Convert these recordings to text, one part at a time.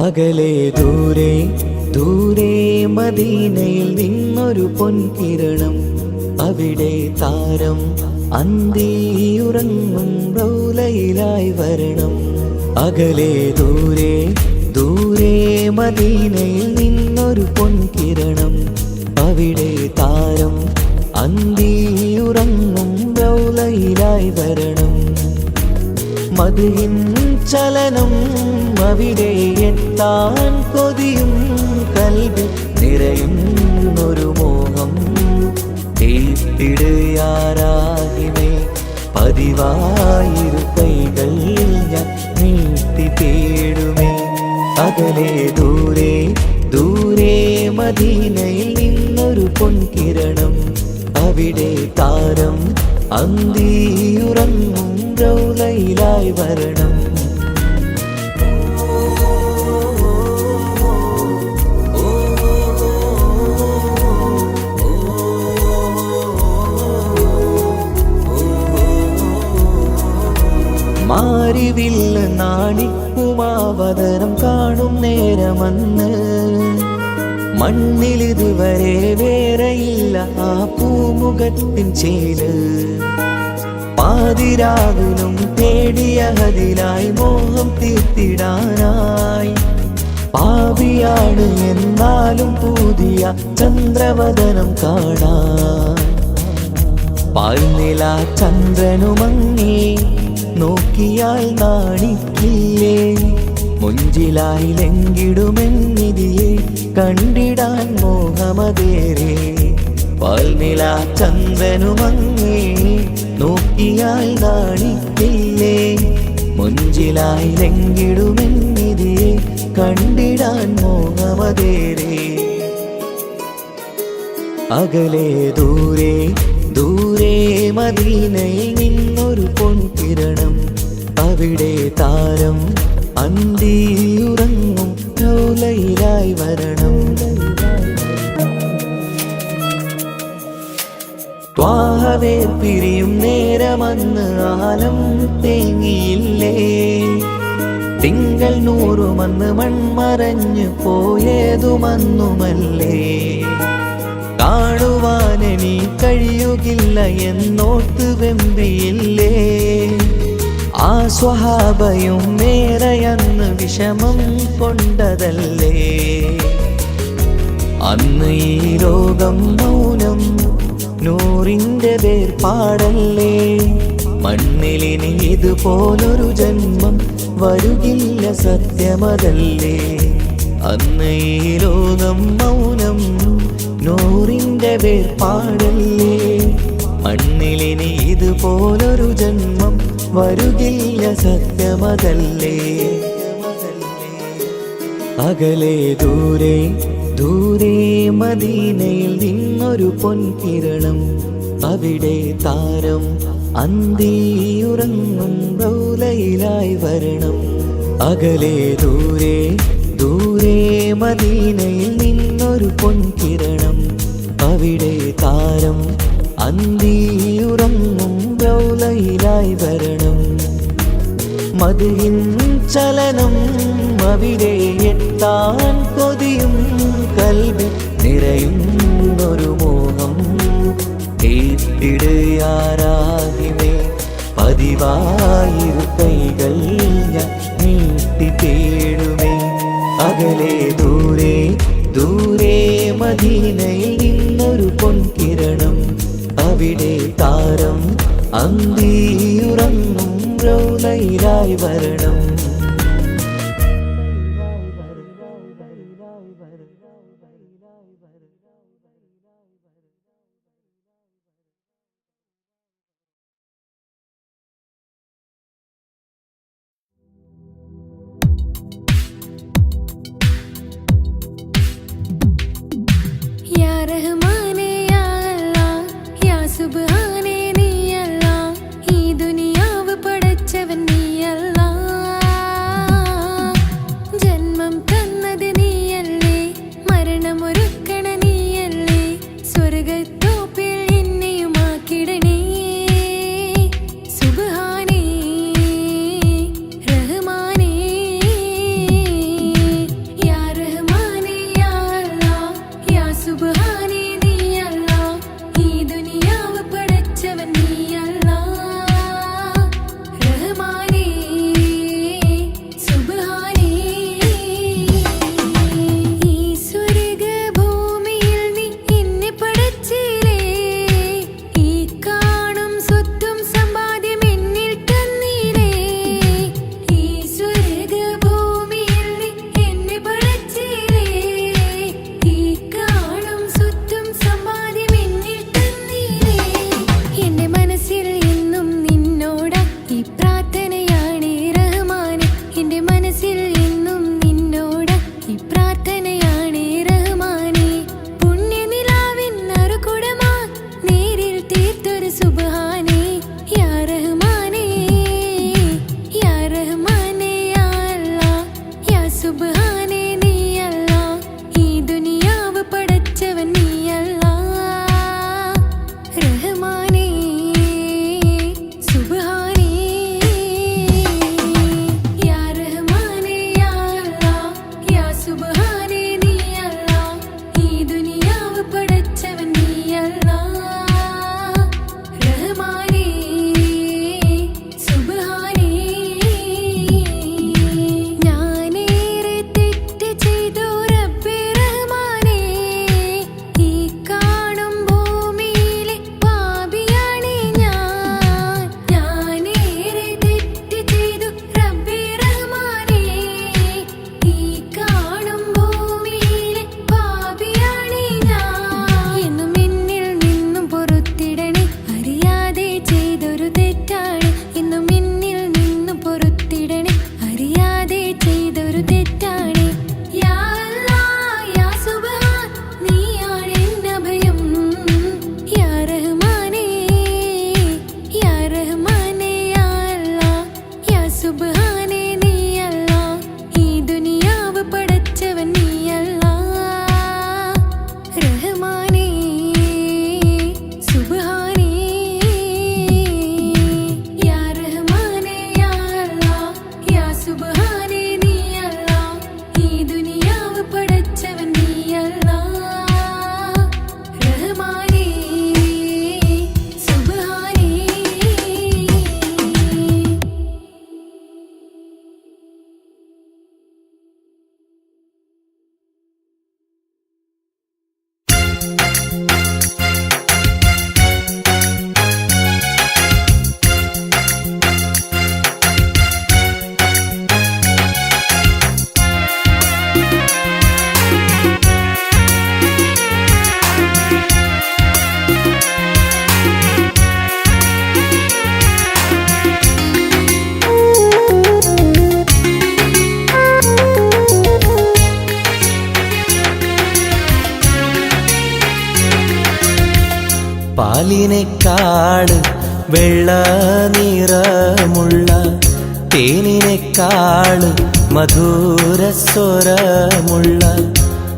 അകലെ ദൂരെ ദൂരെ മദീനയിൽ നിന്നൊരു പൊൻകിരണം, അവിടെ താരം അന്തിയുറങ്ങും റൗലയിലായി വരണം. അകലെ ദൂരെ ദൂരെ മദീനയിൽ നിന്നൊരു പൊൻകിരണം, അവിടെ താരം അന്തിയുറങ്ങും റൗലയിലായി വരണം. മദിഹിൻ ചലനം അവിടെ എത്താൻ കൊതിയും കൽബിൽ നിറയുന്നൊരു മോഹം. കേട്ടിടുയാരാഹിമേ പതിവായിരു കൈകൾ ഞാൻ നീട്ടി തേടുമേ. അകലെ ദൂരെ ദൂരെ മദീനയിൽ നിന്നൊരു പൊൻകിരണം, അവിടെ താരം അന്തിയുറങ്ങും റൗലയിലായി വരണം. മാരിവില്ല നാണിക്കുമാവതരം കാണും നേരമന്ന്, മണ്ണിലിതുവരെ വേറെയില്ല ആ പൂമുഖത്തിൻ ചേല്. പാതിരാവിലും തേടിയ ഹദിലായി മോഹം തീർത്തിടാനായി, പാപിയാണ് എന്നാലും പുതിയ ചന്ദ്രവദനം കാണാൻ. പാൽനില ചന്ദ്രനുമങ്ങി നോക്കിയാൽ നാണിക്കില്ലേ, മുഞ്ചിലായി ലംഘിടുമെന്നിതിയെ കണ്ടിടാൻ മോഹമതേറെ. പാൽനില ചന്ദ്രനുമങ്ങി നോക്കിയാൽ നാണിക്കില്ലേ, മുഞ്ചിലായി ലംഘിടുമെന്നിതിയെ കണ്ടിടാൻ മോഹമതേറെ. അകലെ ദൂരെ ദൂരെ മദീനയിൽ നിന്നൊരു പൊൻകിരണം, അവിടെ താരം അന്തിയുറങ്ങും റൗലയിലായി വരണം. ത്വാഹവേ പിരിയും നേരമന്ന് ആലം തേങ്ങിയില്ലേ, തിങ്കൾ നൂറുമന്ന് മൺമറഞ്ഞു പോയതുമന്നുമല്ലേ. കാണുവാനെനി കഴിയുകില്ല എന്നോർത്ത് വെമ്പിയില്ലേ, ആ സ്വഹാബയും മേറയന്ന് വിഷമം കൊണ്ടതല്ലേ. അന്ന് ഈ ലോകം മൗനം നൂറിൻ്റെ വേർപാടല്ലേ, മണ്ണിലിനി ഇതുപോലൊരു ജന്മം വരുകില്ല സത്യമതല്ലേ. അന്ന് ഈ ലോകം മൗനം നൂറിൻ്റെ വേർപാടല്ലേ, മണ്ണിലിനി ഇതുപോലൊരു ജന്മം വരുകില്ല സത്യമതല്ലേ. അകലെ ദൂരെ ദൂരെ മദീനയിൽ നിന്നൊരു പൊൻകിരണം, അവിടെ താരം അന്തിയുറങ്ങും റൗലയിലായി വരണം. അകലെ ദൂരെ ദൂരെ മദീനയിൽ നിന്നൊരു പൊൻകിരണം, അവിടെ താരം അന്തിയുറങ്ങും റൗലയിലായി വരണം. മദിഹിൻ ചലനം അവിടെ എത്താൻ കൊതിയും കൽബിൽ നിറയുന്നൊരു മോഹം. കേട്ടിടുയാരാഹിമേ പതിവായിരു കൈകൾ ഞാൻ നീട്ടി തേടുമേ. അകലെ ദൂരെ ദൂരെ മദീനയിൽ നിന്നൊരു പൊൻകിരണം, അവിടെ താരം അന്തിയുറങ്ങും റൗലയിലായി വരണം. യാ റഹ്മാനേ യാ അല്ലാഹ് യാ സുബ്ഹാനേ നീ അല്ലാഹ്, ഈ ദുനിയാവ് പടച്ചവൻ നീ അല്ലാഹ്. പാലിനേക്കാള് വെള്ള നിറമുള്ള തേനിനേക്കാള് മധുരസ്വരമുള്ള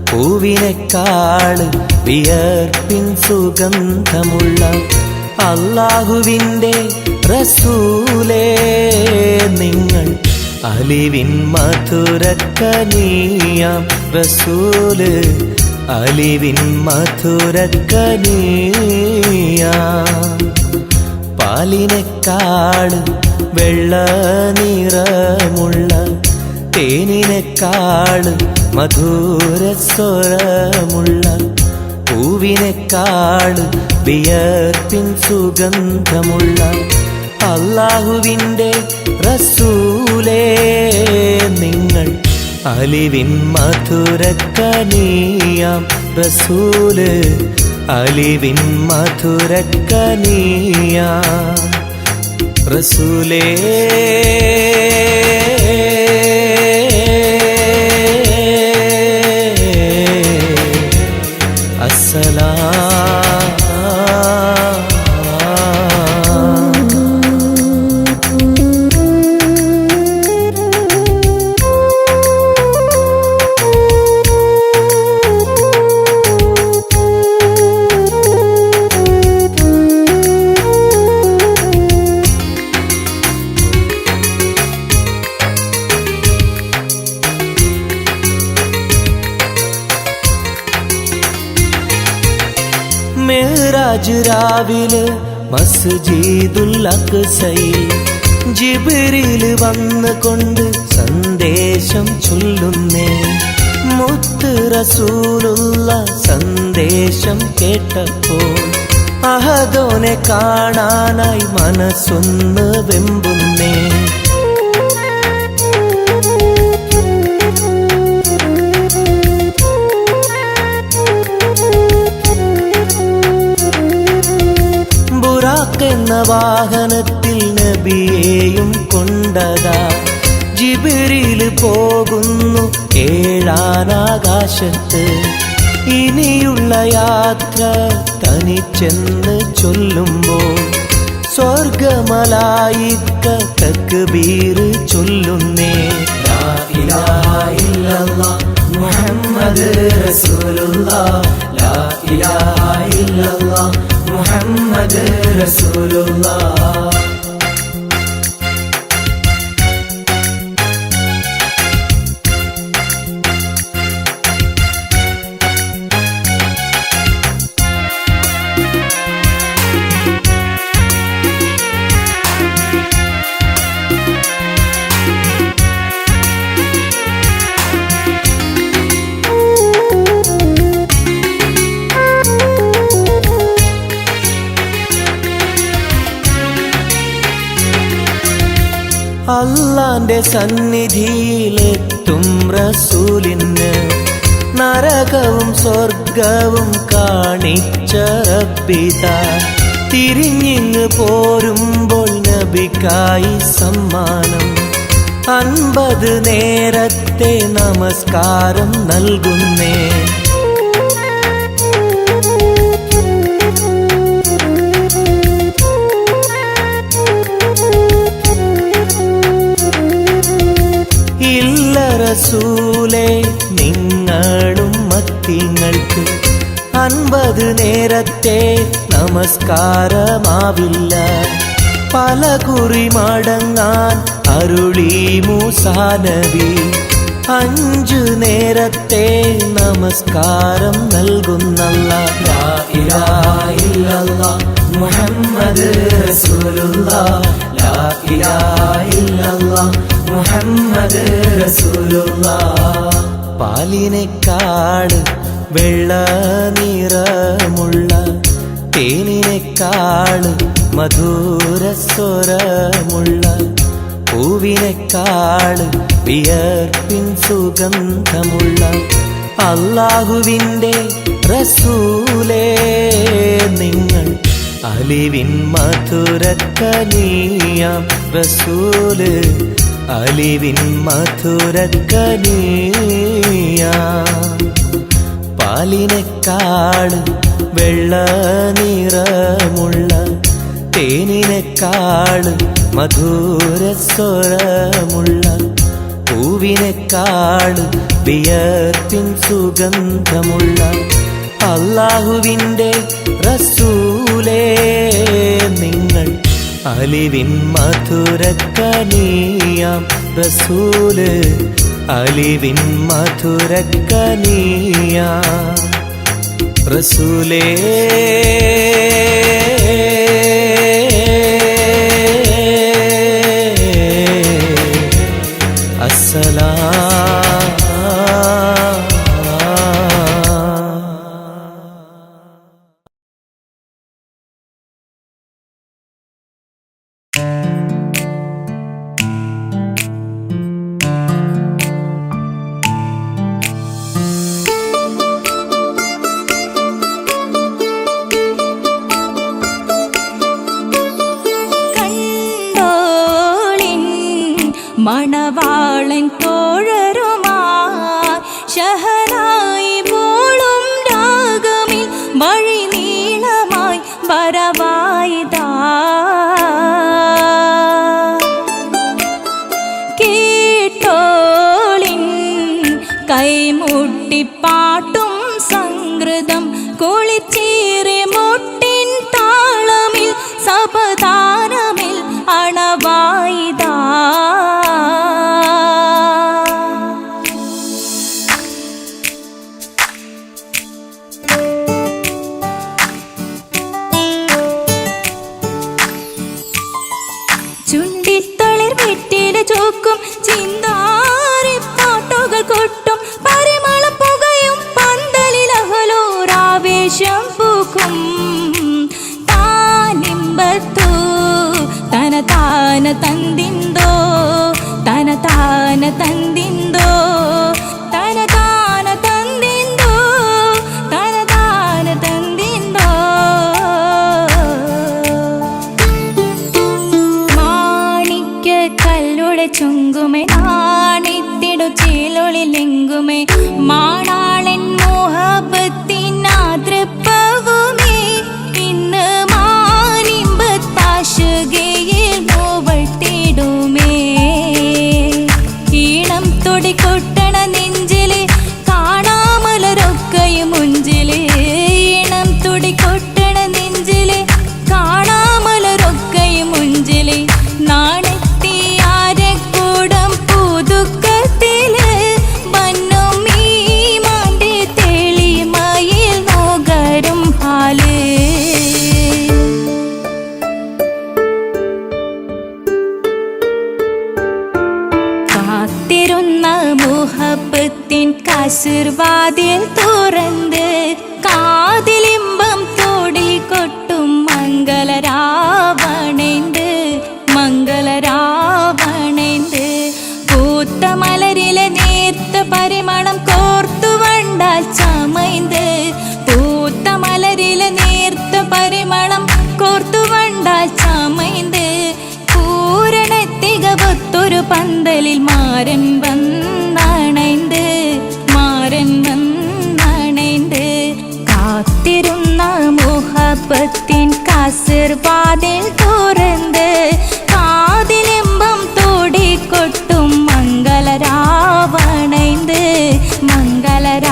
പൂവിനേക്കാള് വിയർപ്പിൻ സുഗന്ധമുള്ള അല്ലാഹുവിൻ്റെ റസൂലേ നിങ്ങൾ അലിവിൻ മധുരക്കനിയാം റസൂല് അലിവിൻ മധുരക്കനിയാം പാലിനേക്കാള് വെള്ള നിറമുള്ള തേനിനേക്കാള് മധുരസ്വരമുള്ള പൂവിനേക്കാള് വിയർപ്പിൻ സുഗന്ധമുള്ള അല്ലാഹുവിൻ്റെ റസൂലേ നിങ്ങൾ അലിവിൻ മധുരക്കനിയാം റസൂല് അലിവിൻ മധുരക്കനിയാം റസൂലേ മെഹ്റാജ് രാവിലെ മസ്ജിദുൽ അഖ്സയിൽ ജിബ്രീൽ വന്നുകൊണ്ട് സന്ദേശം ചൊല്ലുന്നേ മുത്ത് റസൂലുള്ള സന്ദേശം കേട്ടപ്പോൾ അഹദോനെ കാണാനായി മനസ്സൊന്ന് വെമ്പുന്നേ എന്ന വാഹനത്തിൽ നബിയെയും കൊണ്ടതാ ജിബ്രീൽ പോകുന്നു ഏഴാനാകാശത്ത് ഇനിയുള്ള യാത്ര തനിച്ചെന്ന് ചൊല്ലുമ്പോൾ സ്വർഗമലായിക്ക തക്ബീർ ചൊല്ലുന്നേ ലാ ഇലാഹ ഇല്ലല്ലാഹ് മുഹമ്മദ് റസൂലുള്ളാഹ് ലാ ഇലാഹ ഇല്ലല്ലാഹ് മുഹമ്മദ് റസൂലുള്ളാഹ് അല്ലാന്റെ സന്നിധിയിലെത്തും റസൂലിന് നരകവും സ്വർഗവും കാണിച്ച റബ്ബിതാ തിരിഞ്ഞിങ്ങ് പോരുമ്പോൾ നബിക്കായി സമ്മാനം 50 നേരത്തെ നമസ്കാരം നൽകുന്നേ റസൂലേ നിങ്ങളും മത്തിങ്ങൾക്ക് 50 നേരത്തെ നമസ്കാരമാവില്ല പല കുറി മടങ്ങാൻ അരുളി മൂസാ നബി 5 നേരത്തെ നമസ്കാരം നൽകുന്നല്ലാഹ് ലാ ഇലാഹ ഇല്ലല്ലാഹ് മുഹമ്മദ് റസൂലുള്ളാഹ് ലാ ഇലാഹ ഇല്ലല്ലാഹ് മുഹമ്മദ് റസൂലുള്ളാഹ് പാലിനേക്കാള് വെള്ള നിറമുള്ള തേനിനേക്കാള് മധുരസ്വരമുള്ള പൂവിനേക്കാള് വിയർപ്പിൻ സുഗന്ധമുള്ള അല്ലാഹുവിൻ്റെ റസൂലേ നിങ്ങൾ അലിവിൻ മധുരക്കനിയാം റസൂല് അലിവിൻ മധുരക്കനിയാം പാലിനേക്കാള് വെള്ള നിറമുള്ള തേനിനെക്കാളും മധുരസ്വരമുള്ള പൂവിനെക്കാളും വിയർപ്പിൻ സുഗന്ധമുള്ള അല്ലാഹുവിൻ്റെ റസൂലേ നിങ്ങൾ അലിവിൻ മധുരക്കനിയാം റസൂല് അലിവിൻ മധുരക്കനിയാം റസൂലേ മണവാളൻ തോഴരുമാ ശഹനായി പോളും രാഗമിൽ വഴി നീളമായി വരവായിതാ കേട്ടോളിൻ കൈമുട്ടിപ്പാട്ടും സംഗൃതം കുളിച്ചേറി മുട്ടിൻ താളമിൽ സപതാരമിൽ അണവായിതാ ചോക്കും ചിന്താരി പാട്ടുകൾ കൊട്ടും പരിമളം പുകയും പന്തലിൽ അഹലോരാവേശം പൂക്കും താനിമ്പത്തു തന താന തന്തിന്തോ തന താന തന്തിന്തോ തന താന തന്തിന്തോ തന താന തന്തിന്തോ ചുങ്കുമേ നാണിത്തിടു ചേലൊളിലെങ്കുമേ മാണാളൻ മോഹബത്തിനാതൃപ്പവുമേ ഇന്ന് മാനിമ്പത്താശുകയിൽ നോവട്ടിടുമേ ഈണം തൊടിക്കൊട്ടണ നെഞ്ചില് കാണാമലരൊക്കെയും മുഞ്ചില് ഈണം തൊടിക്കൊട്ടണ നെഞ്ചില് കാണാമലരൊക്കെയും മുഞ്ചില് നാണ കസിർവാതിൽ തുറന്ന് കാതിലിമ്പം തോടി കൊട്ടും മംഗളരാവണേന്ത് മംഗളരാവണേന്ത് പൂത്ത മലരിലെ നേർത്ത പരിമളം കോർത്തു വണ്ടാൽ ചമൈന്ത് പൂത്ത മലരിലെ നേർത്ത പരിമളം കോർത്തു വണ്ടാൽ ചമൈന്ത് പൂരണ തികവത്തൊരു പന്തലിൽ മാരൻ വന്നണൈന്ത് വന്നണൈന്ത് കാത്തിരുന്ന മുഹബത്തിൻ കസിർവാതിൽ തുറന്ന് കാതിലിമ്പം തോടിക്കൊട്ടും മംഗളരാവണൈന്ത് മംഗളരാവണൈന്ത്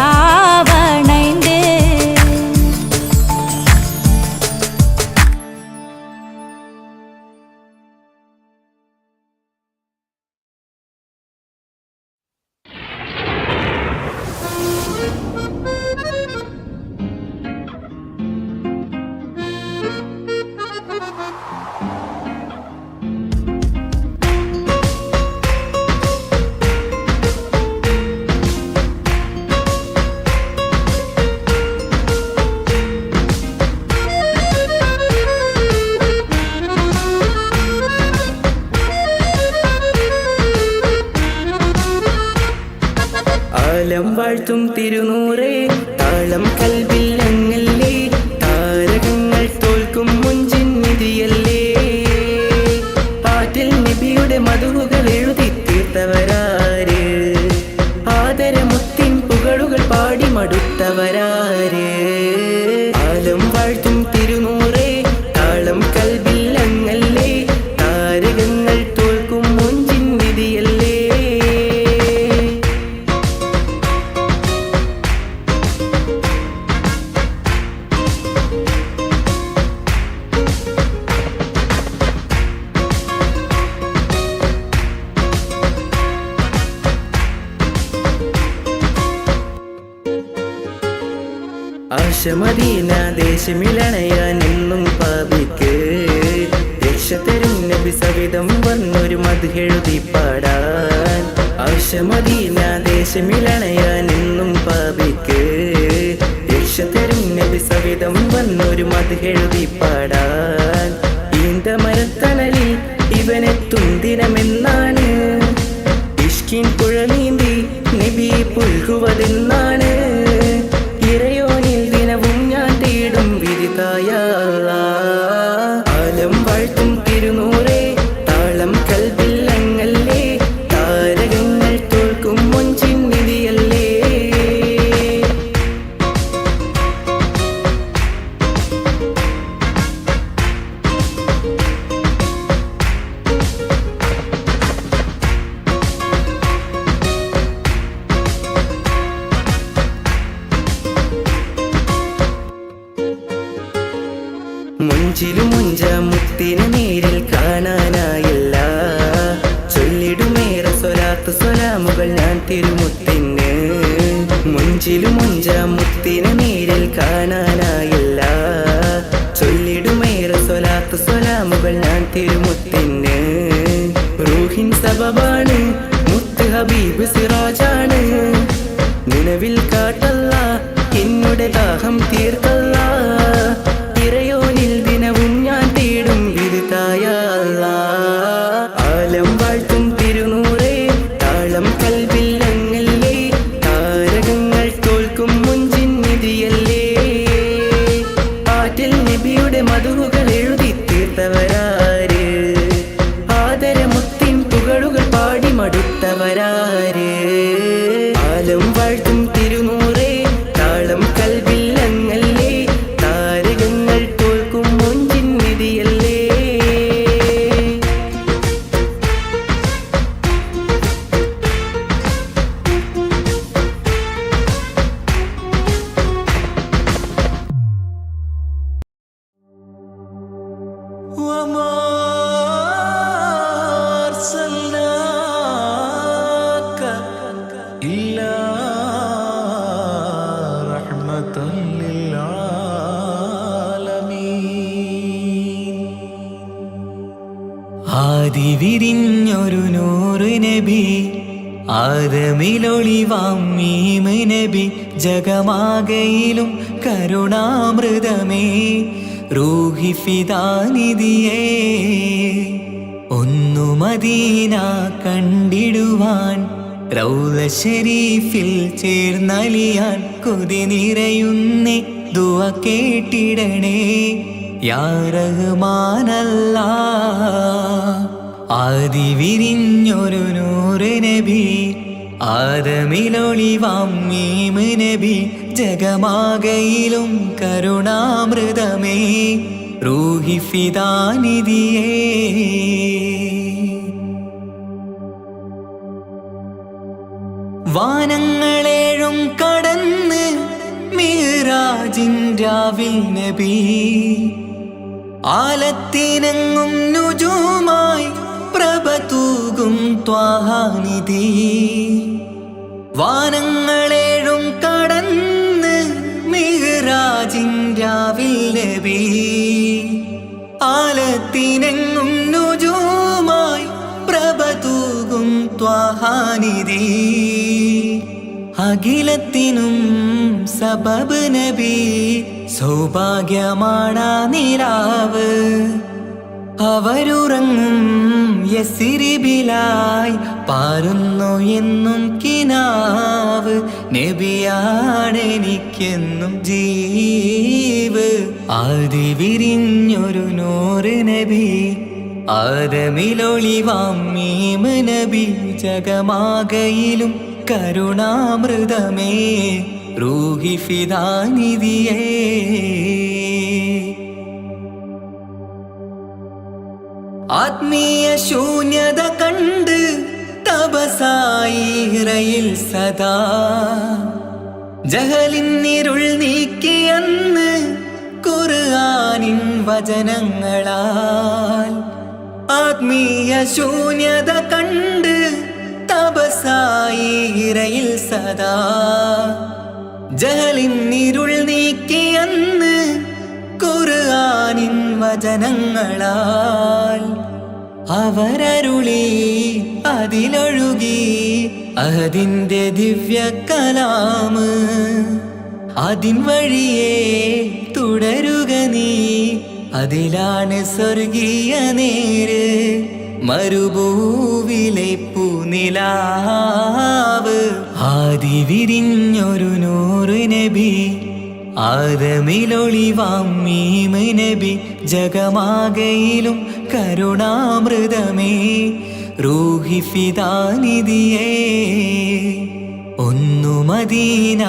കാലം വാഴ്ത്തും തിരുനൂറേ താളം കൽവിൽ അങ്ങല്ലേ താരകങ്ങൾ തോൽക്കും മുഞ്ചിൻ നിധിയല്ലേ പാട്ടിൽ നബിയുടെ മധുകൾ എഴുതി തീർത്തവരാര് ആദരമുത്തിൻ പുകളുകൾ പാടി മടുത്തവരാര് കാലം ആശമദീന ദേശമിളണയാൻ എന്നും പാപിക്ക് രക്ഷ തരും നബി സവിധം വന്നൊരു മദ്ഹെഴുതി പാടാൻ ആശമദീന ദേശമിളണയാൻ എന്നും പാപിക്ക് രക്ഷ തരും നബി സവിധം വന്നൊരു മദ്ഹെഴുതി പാടാൻ ഈന്ത മരത്തണലിൽ ഇവനെത്തും ദിനമെന്നാണ് ഇഷ്കിൻ പുഴ നീന്തി നബി പുൽകുവതെന്നാണ് ഇറയോനിൽ ദിനവും ഞാൻ തേടും വിധിതായ ആലം വാഴ്ത്തും തിരുനൂറേ താളം കൽബിൽ അങ്ങല്ലേ താരകങ്ങൾ തോൽക്കും മൊഞ്ചിൻ നിധിയല്ലേ മുഞ്ചിലും മുഞ്ച മുത്തിനെ നേരിൽ കാണാനായില്ല ചൊല്ലിടുമേറെ സ്വലാത്ത് സ്വലാമുകൾ ഞാൻ തിരുമുത്തിന് മുഞ്ചിലും മുഞ്ച മുത്തിനെ നേരിൽ കാണാനായില്ല ചൊല്ലിടുമേറെ സ്വലാത്ത് സ്വലാമുകൾ ഞാൻ തിരുമുത്തിന് റൂഹിൻ സബബാണ് മുത്ത് ഹബീബ് സിറാജാണ് നിലവിൽ കാട്ടല്ല എന്നുടെ ദാഹം തീർക്കല്ല ഇറയോനിൽ ദിനവും ഞാൻ തേടും വിധിതായ ആലം വാഴ്ത്തും തിരുനൂറേ താളം കൽബിൽ അങ്ങല്ലേ താരകങ്ങൾ തോൽക്കും മുഞ്ചിൻ നിധിയല്ലേ ആറ്റിൽ നബിയുടെ മധുകൾ എഴുതി തീർത്തവരാര് ആദരമുത്തിൻ പുകളുകൾ പാടി മടുത്തവരാര് ആലം വാഴ്ത്തും തിരുനൂറേ താളം കൽബിൽ അങ്ങല്ലേ താരകങ്ങൾ തോൽക്കും മൊഞ്ചിൻ നിധിയല്ലേ ആദിവിരിഞ്ഞൊരു നൂറ് നബി ആദമിലൊളിവാം മീമ് നബി ജഗമാകയിലും കരുണാമൃതമേ റൂഹി ഫിദാനിധിയേ ഒന്നു മദീന കണ്ടിടുവാൻ റൗള ശരീഫിൽ ചേർന്നലിയാൻ കൊതി നിറയുന്നേ ദുആ കേട്ടിടണേ യാ റഹ്മാനല്ലാ ആദിവിരിഞ്ഞൊരു നൂറ് നബി ആദമിലൊളിവാം മീമ് നബി ജഗമാകയിലും കരുണാമൃതമേ റൂഹി ഫിദാനിധിയേ വാനങ്ങളേഴും കടന്ന് മിഅ്റാജിൻ രാവിൽ നബി ആലത്തിനെങ്ങും നുജൂമായി പ്രഭ തൂകും ത്വാഹാനിധി വാനങ്ങളേഴും കടന്ന് മിഅ്റാജിൻ രാവിൽ നബി ആലത്തിനെങ്ങും നുജൂമായി പ്രഭ തൂകും ത്വാഹാനിധി അഖിലത്തിനും സബബ് നബി സൗഭാഗ്യമാണാ നിലാവ് അവരുറങ്ങും യസിരിബിലായി പാരുന്നു എന്നും കിനാവ് നബിയാണെനിക്കെന്നും ജീവ് ആദിവിരിഞ്ഞൊരു നൂറ് നബി ആദമിലൊളിവാം മീമ് നബി ജഗമാകയിലും കരുണാമൃതമേ റൂഹി ഫിദാനിധിയേ ആത്മീയ ശൂന്യത കണ്ട് തപസായി ഇറയിൽ സദാ ജഹലിന്നിരുൾ നീക്കിയന്ന് ഖുർആനിൻ വചനങ്ങളാൽ ആത്മീയ ശൂന്യത കണ്ട് തപസായി ഇറയിൽ സദാ ജഹലിന്നിരുൾ നീക്കിയന്ന് ഖുർആനിൻ വചനങ്ങളാൽ അവരരുളി അതിലൊഴുകി അഹദിന്റെ ദിവ്യ കലാമ്. അതിൻ വഴിയേ തുടരുക നീ, അതിലാണ് സ്വർഗീയ നേര്. മരുഭൂവിലെ പൂനിലാവ് ആദി വിരിഞ്ഞൊരു നൂറ് നബി, ആദമിലൊളിവാം മീമ് നബി. ജഗമാകയിലും കരുണാമൃതമേ, റൂഹി ഫിദാനിധിയേ. ഒന്നു മദീന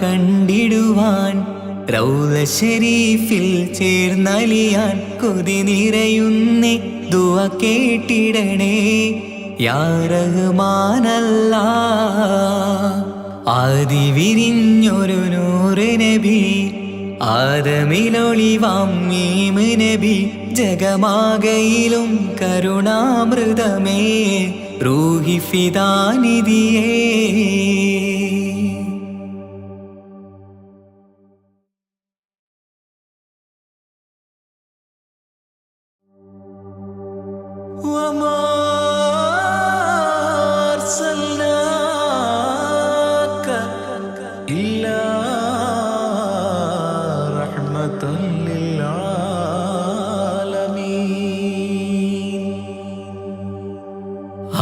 കണ്ടിടുവാൻ, റൗള ശരീഫിൽ ചേർന്നലിയാൻ കൊതി നിറയുന്നേ. ദുആ കേട്ടിടണേ യാ റഹ്മാനല്ലാഹ്. ആദി വിരിഞ്ഞൊരു നൂറ് നബി, ആദമിലൊളിവാം മീമ് നബി. ജഗമാകയിലും കരുണാമൃതമേ, റൂഹി ഫിദാനിധിയേ. وما أرسلناك إلا رحمة للعالمين.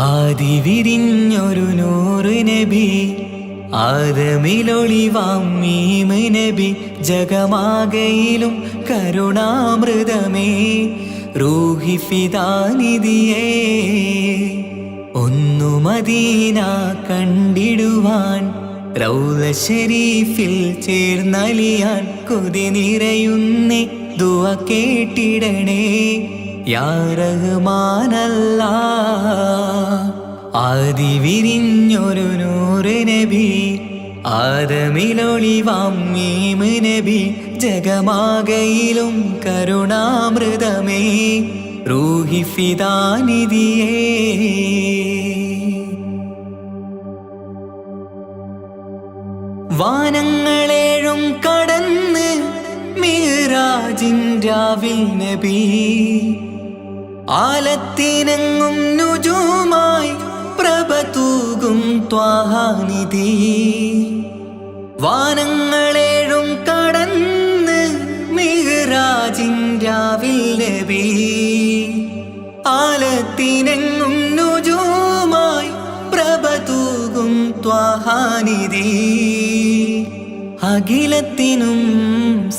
ആദി വിരിഞ്ഞൊരു നൂറ് നബി, ആദമിലൊളിവാം മീമ് നബി. ജഗമാകയിലും കരുണാമൃതമേ, റൂഹി ഫിദാനിധിയേ. ഒന്നു മദീന കണ്ടിടുവാൻ, റൗള ശരീഫിൽ ചേർന്നലിയാൻ കൊതി നിറയുന്നേ. ദുആ കേട്ടിടണേ യാ റഹ്മാനല്ലാഹ്. ആദി വിരിഞ്ഞൊരു നൂറ് നബി, ആദമിലൊളിവാം മീമ് നബി. ജഗമാകയിലും കരുണാമൃതമേ, റൂഹി ഫിദാനിധിയേ. വാനങ്ങളേഴും കടന്ന് മിഅ്റാജിൻ രാവിൽ നബി, ആലത്തിനെങ്ങും നുജൂമായി പ്രഭ തൂകും ത്വാഹാനിധി. വാനങ്ങളേഴും കടന്ന് മിഅ്റാജിൻ രാവിൽ നബി, ആലത്തിനെങ്ങും നുജൂമായി പ്രഭ തൂകും ത്വാഹാനിധി. അഖിലത്തിനും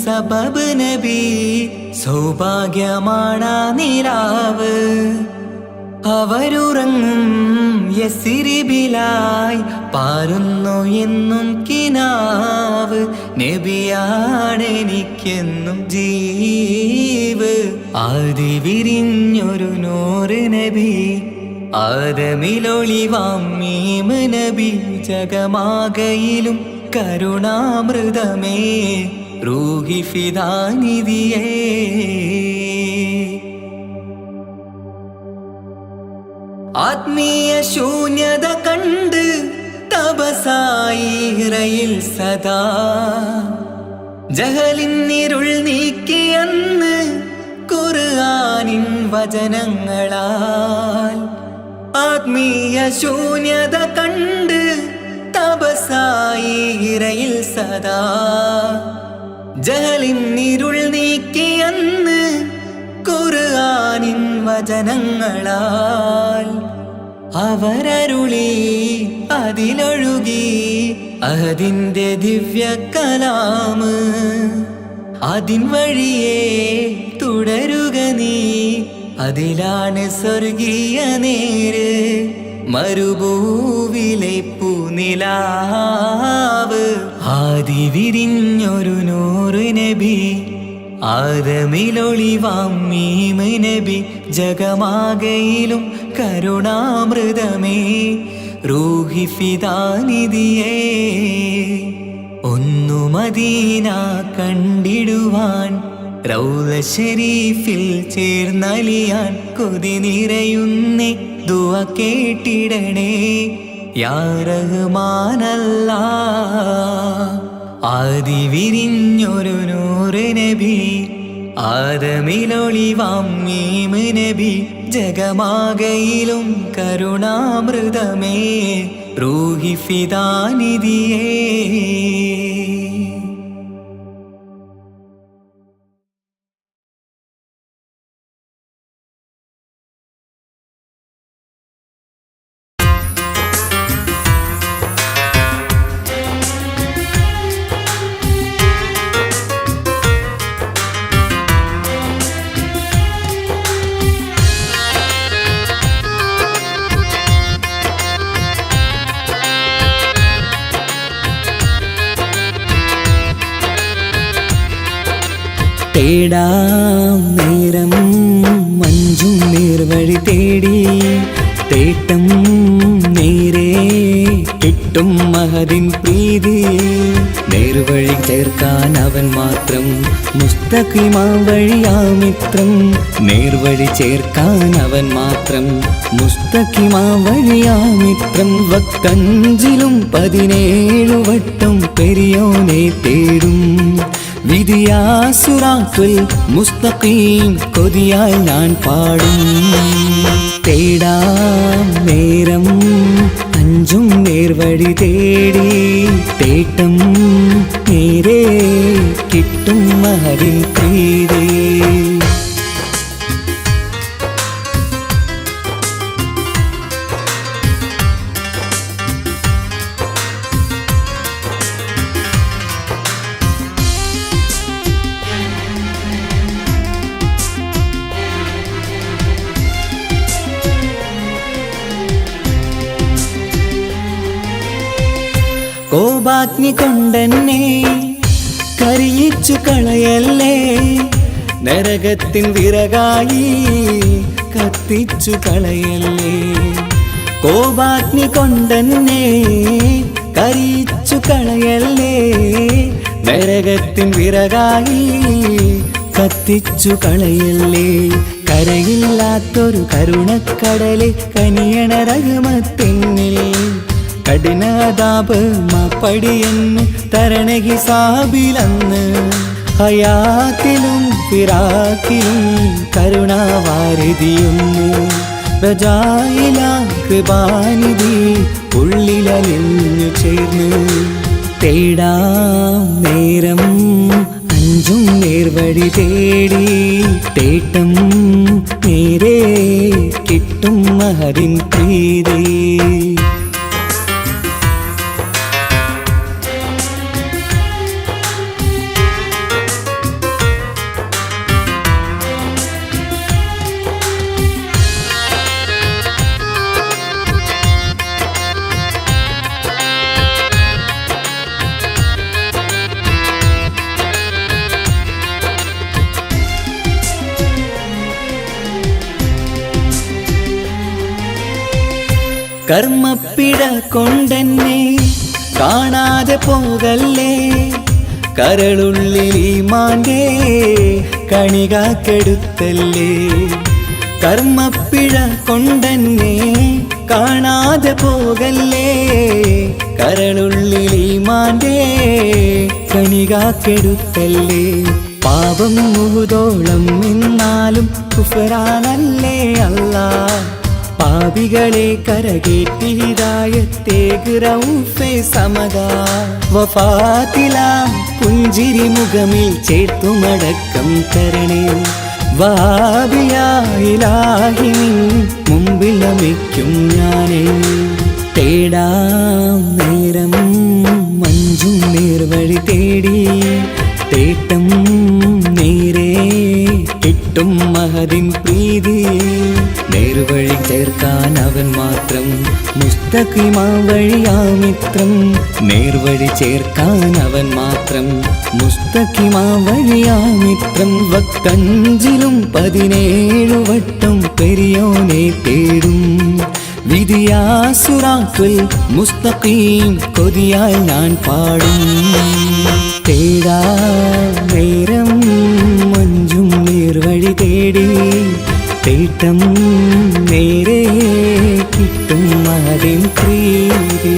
സബബ് നബി, സൗഭാഗ്യമാണാ നിലാവ്. അവരുറങ്ങും യസ്രിബിലായി പാരുന്നു എന്നും കിനാവ്. നബിയാണെനിക്കെന്നും ജീവ്. ആദി വിരിഞ്ഞൊരു നൂറ് നബി, ആദമിലൊളിവാം മീമ് നബി. ജഗമാകയിലും കരുണാമൃതമേ, റൂഹി ഫിദാനിധിയേ. ആത്മീയ ശൂന്യത കണ്ട് തപസായി ഇറയിൽ സദാ, ജഹലിന്നിരുൾ നീക്കിയന്ന് ഖുർആനിൻ വചനങ്ങളാൽ. ആത്മീയ ശൂന്യത കണ്ട് തപസായി ഇറയിൽ സദാ, ജഹലിന്നിരുൾ നീക്കിയന്ന് ഖുർആനിൻ വചനങ്ങളാൽ. അവരരുളി അതിലൊഴുകി അഹദിന്റെ ദിവ്യ കലാമ്. അതിൻ വഴിയേ തുടരുക നീ, അതിലാണ് സ്വർഗീയ നേര്. മരുഭൂവിലെ പൂനിലാവ് ആദി വിരിഞ്ഞൊരു നൂറ് നബി, ആദമിലൊളിവാം മീമ് നബി. ജഗമാകയിലും കരുണാമൃതമേ, റൂഹി ഫിദാനിധിയേ. ഒന്നു മദീന കണ്ടിടുവാൻ, റൗള ശരീഫിൽ ചേർന്നലിയാൻ കൊതി നിറയുന്നേ. ദുആ കേട്ടിടണേ യാ റഹ്മാനല്ലാഹ്. ആദി വിരിഞ്ഞൊരു നൂറ് നബി ആദമിലൊളിവാം മീമ് നബി ജഗമാകയിലും കരുണാമൃതമേ റൂഹി ഫിദാനിധിയേ. തേടാം നേരം മഞ്ചും നേർവഴി തേടി തേട്ടം നേരെ കിട്ടും മഹദിൻ പ്രീതി നേർവഴി ചേർക്കാൻ അവൻ മാത്രം മുസ്തഖിമാ വഴിയാമിത്രം നേർവഴി ചേർക്കാൻ അവൻ മാത്രം മുസ്തഖിമാ വഴിയാമിത്രം വക്കഞ്ചിലും 17 വട്ടം പെരിയോനെ തേടും വിധിയാസുറാത്തുൽ മുസ്തഖീം കൊതിയാൽ ഞാൻ പാടും തേടാം നേരം അഞ്ചും നേർവഴി തേടി തേട്ടം നേരെ കിട്ടും മഹദിൻ പ്രീതി. കോപാഗ്നി കൊണ്ടെന്നെ കരിയിച്ചു കളയല്ലേ നരകത്തിൻ വിറകായി കത്തിച്ചു കളയല്ലേ കോപാഗ്നി കൊണ്ടെന്നെ കരിയിച്ചു കളയല്ലേ നരകത്തിൻ വിറകായി കത്തിച്ചു കളയല്ലേ കരയില്ലാത്തൊരു കരുണക്കടലെ കനിയണ റഹ്മത്തിന്നിൽ കഠിനതാപ് മാപ്പടിയെന്ന് തരണ ഹിസാബിലന്ന് ഹയാത്തിലും ഫിറാക്കിലും കരുണാവാരിതിയൊന്ന് പ്രജായിലാകൃപാനിധി ഉള്ളിലലിഞ്ഞു ചേർന്ന് തേടാം നേരം അഞ്ചും നേർവഴി തേടി തേട്ടം നേരെ കിട്ടും മഹദിൻ പ്രീതി. കർമ്മപ്പിട കൊണ്ടെന്നെ കാണാതെ പോകല്ലേ കരളുള്ളിൽ ഈമാന്റെ കണികാക്കെടുത്തല്ലേ കർമ്മപ്പിഴ കൊണ്ടെന്നെ കാണാതെ പോകല്ലേ കരളുള്ളിൽ ഈമാന്റെ കണികാക്കെടുത്തല്ലേ പാപം മുഹുദോളം എന്നാലും കുഫ്റാനല്ലേ അല്ലാഹ് പാപികളെ കരകേറ്റി ഹിദായത്തേക് റഊഫേ സമദാ വഫാത്തിലാം പുഞ്ചിരി മുഖമിൽ ചേർത്തുമടക്കം തരണേ വഹാബിയായിലാഹി മുമ്പിൽ നമിക്കും ഞാനേ തേടാം നേരം മഞ്ചും നേർവഴി തേടി തേട്ടം നേരെ കിട്ടും മഹദിൻ പ്രീതി നേർവഴി ചേർക്കാൻ അവൻ മാത്രം മുസ്തഖിമാ വഴിയാമിത്രം നേർവഴി ചേർക്കാൻ അവൻ മാത്രം മുസ്തഖിമാ വഴിയാമിത്രം വക്കഞ്ചിലും 17 വട്ടം പെരിയോനെ തേടും വിധിയാസുറാത്തുൽ മുസ്തഖീം കൊതിയാൽ ഞാൻ പാടും തേടാ നേരം മഞ്ചും നേർവഴി തേടി തേട്ടം നേരെ കിട്ടും മഹദിൻ പ്രീതി.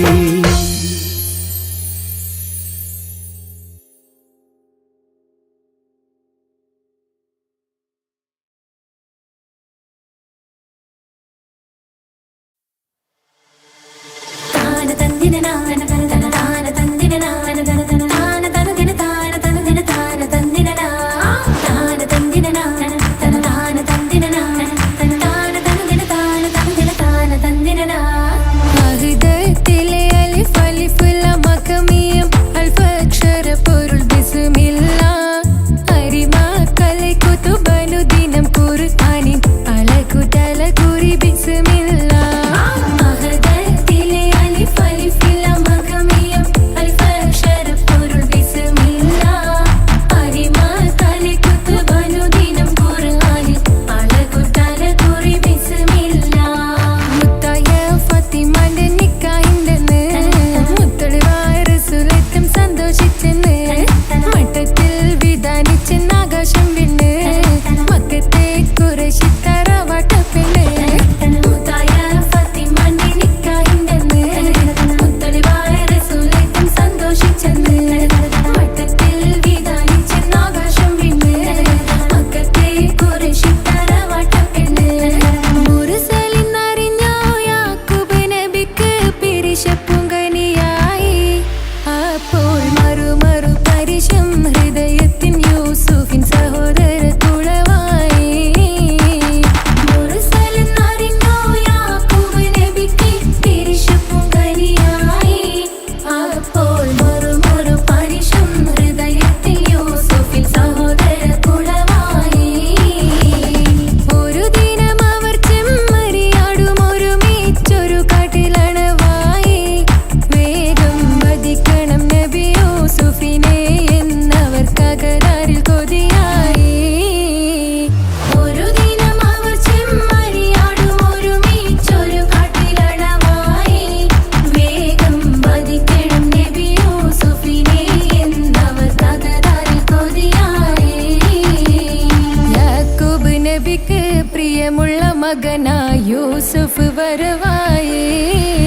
യൂസുഫ് വരവായേ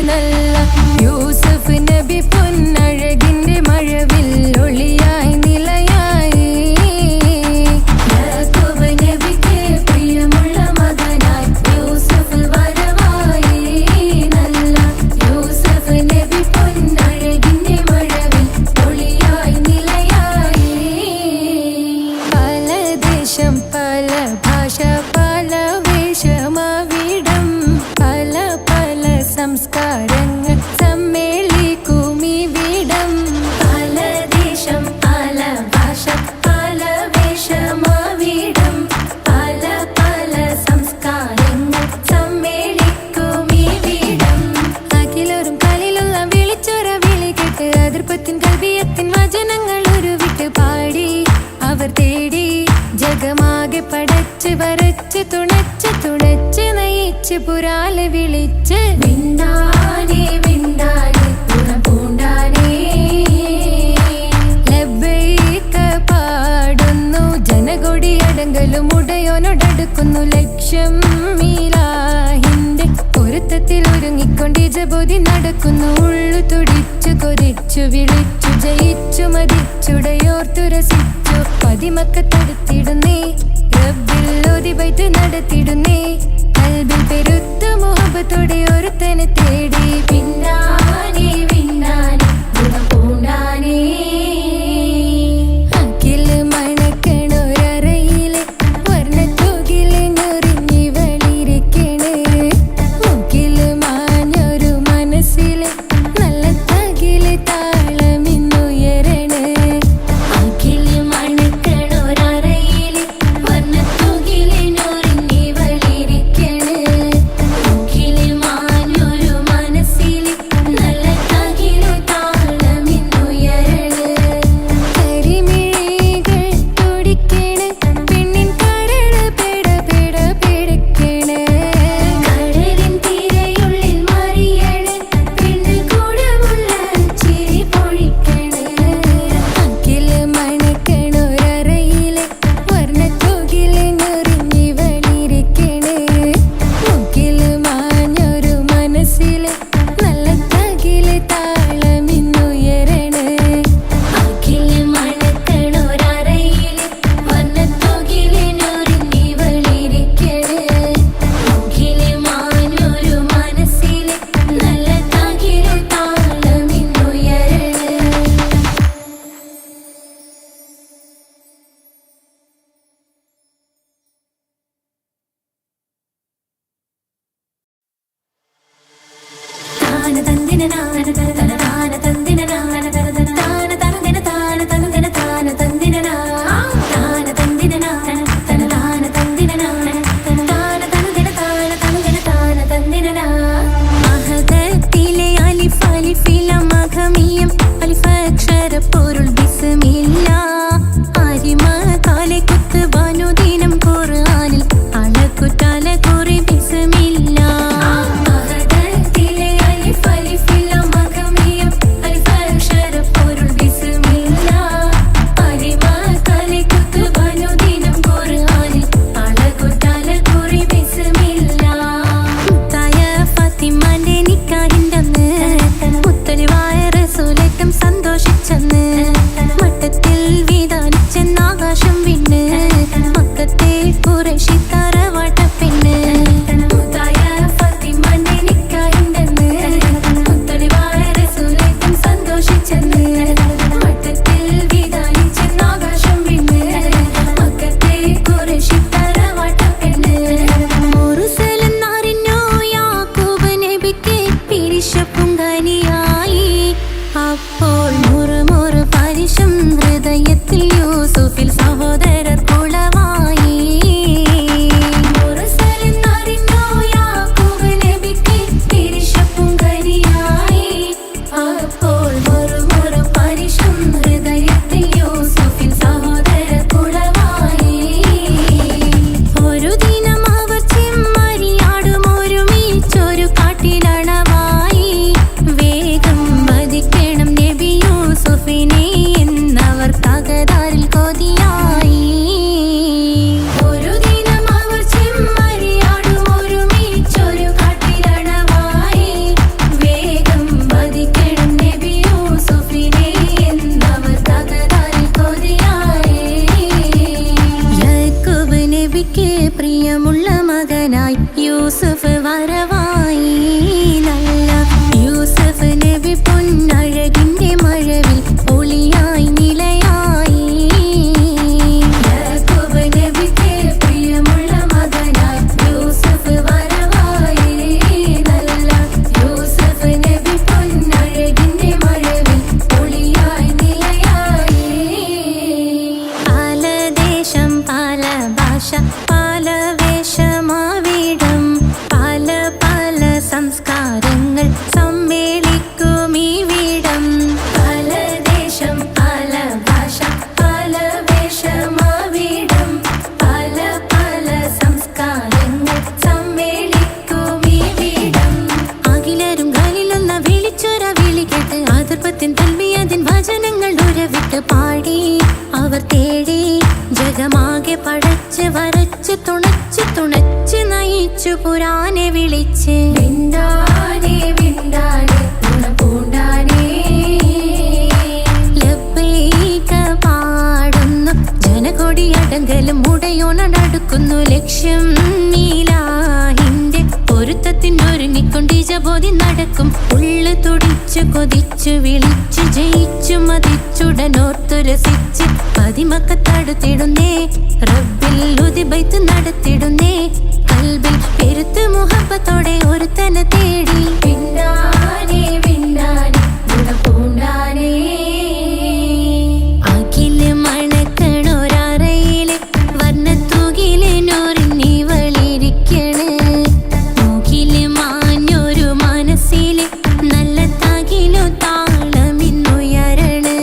നല്ല യൂസുഫ് നബി പൊന്നഴകിന്റെ മഴവിൽ ഒളിയായി നിലയായി യാക്കൂബ് നബിക്ക് പ്രിയമുള്ള മകനായി യൂസുഫ് വരവായേ നല്ല യൂസുഫ് നബി പൊന്നഴകിന്റെ മഴവിൽ ഒളിയായി നിലയായി പല ദേശം പല ഭാഷ പല വേഷമാവിടം പല പല സംസ്കാരങ്ങൾ സമ്മേളിക്കുമിവിടം പല ദേശം പല ഭാഷ പല വേഷമാവിടം പല പല സംസ്കാരങ്ങൾ സമ്മേളിക്കുമിവിടം അഖിലോരും കളിലുള്ള വിളിച്ചൊര വിളി കേട്ട് അതിർപ്പത്തിൻ കൽവിയത്തിൻ വചനങ്ങൾ ഉരുവിട്ട് പാടി അവർ തേടി ജഗമാകെ പടച്ച് വരച്ച് തുണച്ച് തുണച്ച് നയിച്ച് പുരാലെ വിളിച്ച് വിണ്ടാനേ വിണ്ടാനേ പൂണ്ടാനേ ലബ്ബൈക പാടുന്നു ജനകൊടിയടങ്കലും ഉടയോനോടടുക്കുന്നു ലക്ഷ്യം മീലാഹിന്റെ പൊരുത്തത്തിൽ ഒരുങ്ങിക്കൊണ്ട് ജബോധി നടക്കുന്നു ഉള്ളു തുടിച്ചു കൊതിച്ചു വിളിച്ചു ജയിച്ചു മതിച്ചുടയോർത്തുരസിച്ചു പതിമക്കത്തടുത്തിടുന്നേ റബ്ബിൽ ഓതി ബൈത്ത് നടത്തിടുന്നേ കൽബിൽ പെരുത്ത മുഹബത്തോടെ ഒരുത്തനെ തേടി പിന്നാനേ പിന്നാനേ പൂണ്ടാനേ അഖില് മണക്കണൊരറയിലെ വർണ്ണത്തൂകില് ഞൊറിഞ്ഞി വളിരിക്കണ് മുക്കില് മാഞ്ഞൊരു മനസ്സില് നല്ല തകില് താളമിന്നുയരണ അഖില് മണക്കണൊരറയിലെ വർണ്ണത്തൂകില് ഞൊറിഞ്ഞി വളിരിക്കണ് മുക്കില് മഹദത്തിലെ അലിഫ് അലിഫില മഖമിയം അലിഫക്ഷര പൊരുൾ ബിസ്മില്ല അരിമ കാലെ കുത്ത് ബനുദിനം ഖുർആനിൽ അളക്കുറ്റാല കുറി ബിസ്മില്ല മഹദത്തിലെ അലിഫ് അലിഫില മഖമിയം അലിഫക്ഷര പൊരുൾ ബിസ്മില്ല അരിമ കാലെ കുത്ത് ബനുദിനം ഖുർആനിൽ അളക്കുറ്റാല കുറി ബിസ്മില്ല മുത്തായ ഫാത്തിമാന്റെ നിക്കാഹിന്റന്ന് മുത്തലിവായ റസൂലേറ്റം സന്തോഷിച്ചെന്ന് മട്ടത്തിൽ വീതാനിച്ചെന്ന് ആകാശം വിണ്ണ് മക്കത്തെ ഖുറൈശി തറവാട്ടപ്പെണ്ണ് മുത്തായ ഫാത്തിമാന്റെ നിക്കാഹിന്റന്ന് മുത്തലിവായ റസൂലേറ്റം സന്തോഷിച്ചെന്ന് മട്ടത്തിൽ വീതാനിച്ചെന്ന് ആകാശം വിണ്ണ് മക്കത്തെ ഖുറൈശി തറവാട്ടപ്പെണ്ണ് മുർസലെന്നറിഞ്ഞു യാക്കൂബ് നബിക്ക് പിരിശപ്പുങ്കനിയായി അപ്പോൾ മുറുമുറു പരിശം ഹൃദയത്തിൽ യൂസുഫിൽ സഹോദരർ കുളവായി മുർസലെന്നറിഞ്ഞു യാക്കൂബ് നബിക്ക് പിരിശപ്പുങ്കനിയായി അപ്പോൾ മുറുമുറു പരിശം ഹൃദയത്തിൽ യൂസുഫിൽ സഹോദരർ കുളവായി ഒരു ദിനം അവർ ചെമ്മരിയാടും ഒരുമിച്ചൊരു കാട്ടിലണവായി വേഗം വധിക്കണം നബി യൂസുഫിനെ എന്നവർ തകരാറിൽ കൊതിയായി ഒരു ദിനം അവർ ചെമ്മരിയാടും ഒരുമിച്ചൊരു കാട്ടിലണവായി വേഗം വധിക്കണം നബി യൂസുഫിനെ എന്നവർ തകരാറിൽ കൊതിയായി യാക്കൂബ് നബിക്ക് പ്രിയമുള്ള മകനായി യൂസുഫ് വരവായി നല്ല യൂസുഫ് നബി പൊന്നഴകിന്റെ മഴവിൽ ഒളിയായി നിലയായി യാക്കൂബ് നബിക്ക് പ്രിയമുള്ള മകനായി യൂസുഫ് വരവായി നല്ല യൂസുഫ് നബി പൊന്നഴകിന്റെ മഴവിൽ ഒളിയായി നിലയായി പല ദേശം പല ഭാഷ പല വേഷമാവിടം പല പല സംസ്കാരങ്ങൾ സമ്മേളിക്കും ഈ വീടം പല ദേശം പല ഭാഷ പല വേഷമാവിടം പല പല സംസ്കാരങ്ങൾ സമ്മേളിക്കും ഈ വീടം അഖിലരും ഖലിലൊന്ന വിളിച്ചൊര വിളി കേട്ട് അതിർപ്പത്തിൻ തൽബിയതിൻ വചനങ്ങൾ ഉരവിട്ട് പാടി അവർ തേടി ജഗമാകെ പടച്ച് വരച്ച് തുണച്ച് നയിച്ചു പുരാനെ വിളിച്ച് വിണ്ടാനെ വിണ്ടാനെ പൂണ്ടാനെ ലബ്ബൈക പാടുന്നു ജനകൊടിയടങ്കലും മുടയോണടുക്കുന്നു ലക്ഷ്യം നീലാഹിന്റെ പൊരുത്തത്തിനൊരുങ്ങിക്കൊണ്ട് ജബോധി നടക്കും ഉള്ളു തുടിച്ചു കൊതിച്ചു വിളിച്ചു ജയിച്ചു മതിച്ചുടനോർത്തു രസിച്ച് പതിമക്കത്തടുത്തിടുന്നേ റബ്ബിൽ ഉദിബൈത്ത് നടത്തിടുന്നേ കൽബിൽ പെരുത്ത് മുഹബത്തോടെ ഒരുത്തനെ തേടി വിണ്ടാനെ വിണ്ടാനെ പൂണ്ടാനെ അഖില് മണക്കണൊരറയില് വർണ്ണത്തൂകിലിനൊറിഞ്ഞിവളിരിക്കണ് മൂക്കില് മാഞ്ഞൊരു മനസ്സില് നല്ല തകിലു താളമിന്നുയരണ്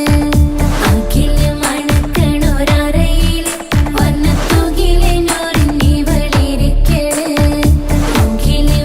അഖില് മണക്കണൊരറയില് വർണ്ണത്തൂകിലിനൊറിഞ്ഞിവളിരിക്കണ് മൂക്കില്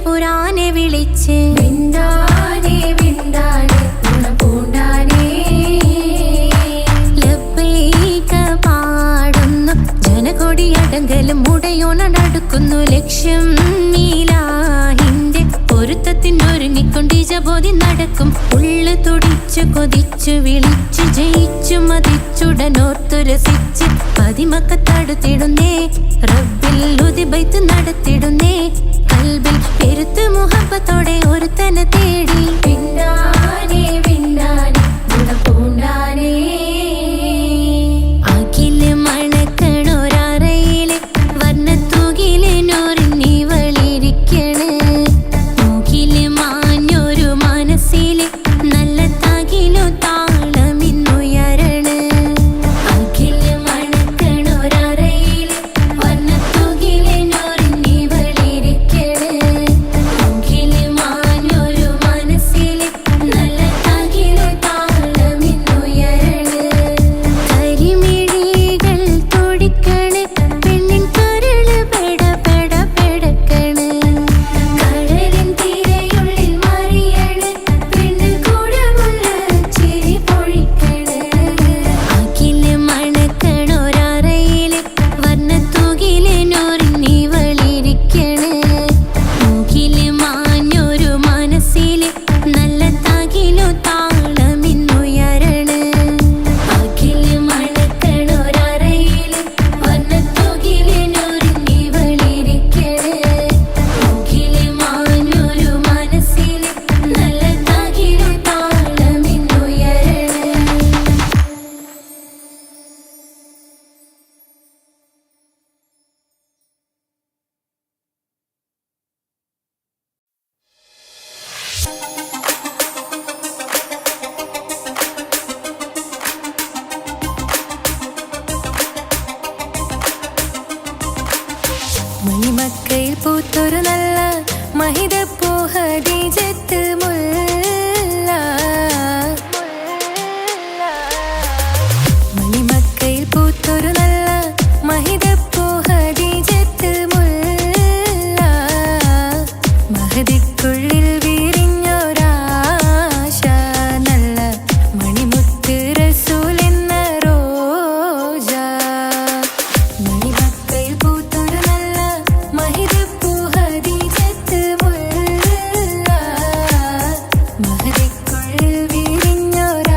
പുരാനെ വിളിച്ച് വിണ്ടാനെ വിണ്ടാനെ പൂണ്ടാനെ ലബ്ബൈക പാടുന്നു ജനകൊടിയടങ്കലും മുടയോണടുക്കുന്നു ലക്ഷ്യം നീലാഹിന്റെ പൊരുത്തത്തിനൊരുങ്ങിക്കൊണ്ടിജബോധി നടക്കും ഉള്ളു തുടിച്ചു കൊതിച്ചു വിളിച്ചു ജയിച്ചു മതിച്ചുടനോർത്തു രസിച്ച് പതിമക്കത്തടുത്തിടുന്നേ റബ്ബിൽ ഉദിബൈത്ത് നടത്തിടുന്നേ കൽബിൽ പെരുത്ത് മുഹബത്തോടെ ഒരുത്തനെ തേടി വിണ്ടാനെ വിണ്ടാനെ പൂണ്ടാനെ അഖില് മണക്കണൊരറയില് വർണ്ണത്തൂകില് നൂറിനി വളിരിക്കണ് മൂക്കില് മാഞ്ഞൊരു മനസ്സില് നല്ല തകിലു താളമിന്നുയരണ് അഖില് മണക്കണൊരറയില് വർണ്ണത്തൂകില് നൂറിനി വളിരിക്കണ് മൂക്കില് മാഞ്ഞൊരു മനസ്സില് നല്ല തകിലു താളമിന്നുയരണ് കരിമിഴികൾ തുടിക്കണ് പെണ്ണിൻ കരള് പെട പെട പെടക്കണ് കടലിൻ തിരയുള്ളിൽ മറിയണ് പെണ്ണ് കൂടമുള്ള ചിരി പൊഴിക്കണ് അഖില് മണക്കണൊരറയില് വർണ്ണത്തൂകില് നൂറിനി വളിരിക്കണ് മൂക്കില് മാഞ്ഞൊരു മനസ്സില് നല്ല തകിലു താളമിന്നുയരണ് അഖില് മണക്കണൊരറയില് വർണ്ണത്തൂകില് നൂറിനി വളിരിക്കണ് മൂക്കില് മാഞ്ഞൊരു മനസ്സില് നല്ല തകിലു താളമിന്നുയരണ് മണിമക്കയിൽ പൂത്തൊരു നല്ല മഹിതപ്പൂ ഖദീജത്ത് മുല്ല. മണിമക്കയിൽ പൂത്തൊരു നല്ല മഹിതപ്പൂ ഖദീജത്ത് മുല്ല. മഹദിക്കുള്ളിൽ വിരിഞ്ഞൊരാശ നല്ല മണിമുത്ത് റസൂൽ എന്ന റോജ. മണിമക്കയിൽ പൂത്തൊരു നല്ല മഹിതപ്പൂ ഖദീജത്ത് മുല്ല. മഹദിക്കുള്ളിൽ വിരിഞ്ഞൊരാശ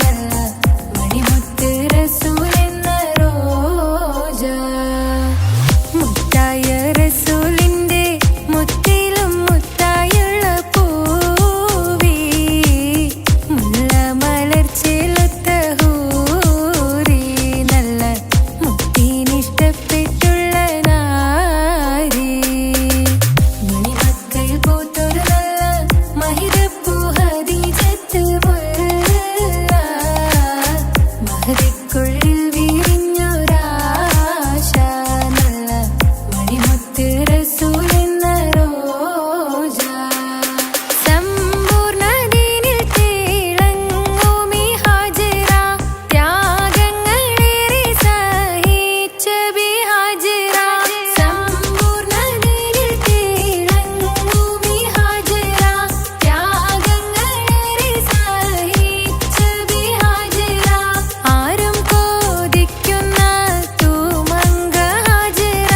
നല്ല മണിമുത്ത് റസൂൽ എന്ന റോജ. മുത്തായ റസൂലിന്റെ മുത്തിലും മുത്തായുള്ള പൂവി മുല്ല മലർച്ചെലുത്ത ഹൂറി നല്ല മുത്തിനിഷ്ടപ്പെട്ടുള്ള നാരി. മണിമക്കയിൽ പൂത്തൊരു നല്ല മഹിതപ്പൂ ഖദീജത്ത് മുല്ല. മഹദിക്കുള്ളിൽ വിരിഞ്ഞൊരാശ നല്ല മണിമുത്ത് റസൂൽ എന്ന റോജ. സമ്പൂർണ്ണദീനിൽ തിളങ്ങുമീ ഹാജറ ത്യാഗങ്ങളേറെ സഹിച്ച ബിഹാജറ. സമ്പൂർണ്ണദീനിൽ തിളങ്ങുമീ ഹാജറ ത്യാഗങ്ങളേറെ സഹിച്ച ബിഹാജറ. ആരും കോതിക്കുന്ന തൂമങ്ക ഹാജറ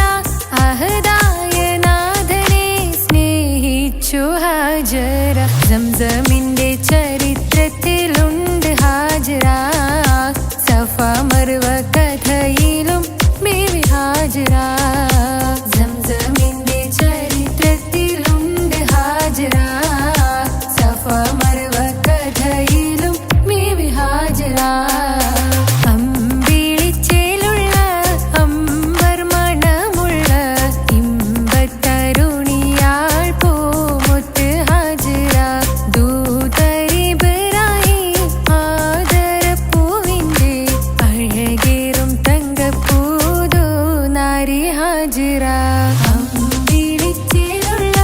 അഹദായ നാഥനെ സ്നേഹിച്ചു ഹാജറ. സംസമിന്റെ ചരിത്രത്തിലുണ്ട് ഹാജറ. സഫ മർവ കഥയിലും ബീവി ഹാജറ. സംസമിന്റെ ചരിത്രത്തിലുണ്ട് ഹാജറ. സഫ മർവ കഥയിലും ബീവി ഹാജറ. അമ്പിളിച്ചേലുള്ള അമ്പർ മണമുള്ള ഇമ്പത്തരുണിയാൾ പൂമുത്ത് ഹാജറ. ദൂതരിബറായി ആദരപ്പൂവിന്റെ അഴകേറും തങ്കപ്പൂതോ നാരി ഹാജറ. അമ്പിളിച്ചേലുള്ള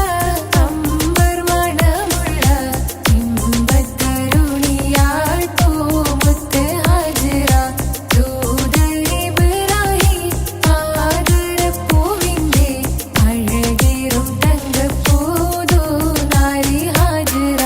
അമ്പർ മണമുള്ള ഇമ്പത്തരുണിയാൾ പൂമുത്ത് ഹാജറ. ദൂതരിബറായി ആദരപ്പൂവിന്റെ അഴകേറും തങ്കപ്പൂതോ നാരി ഹാജറ.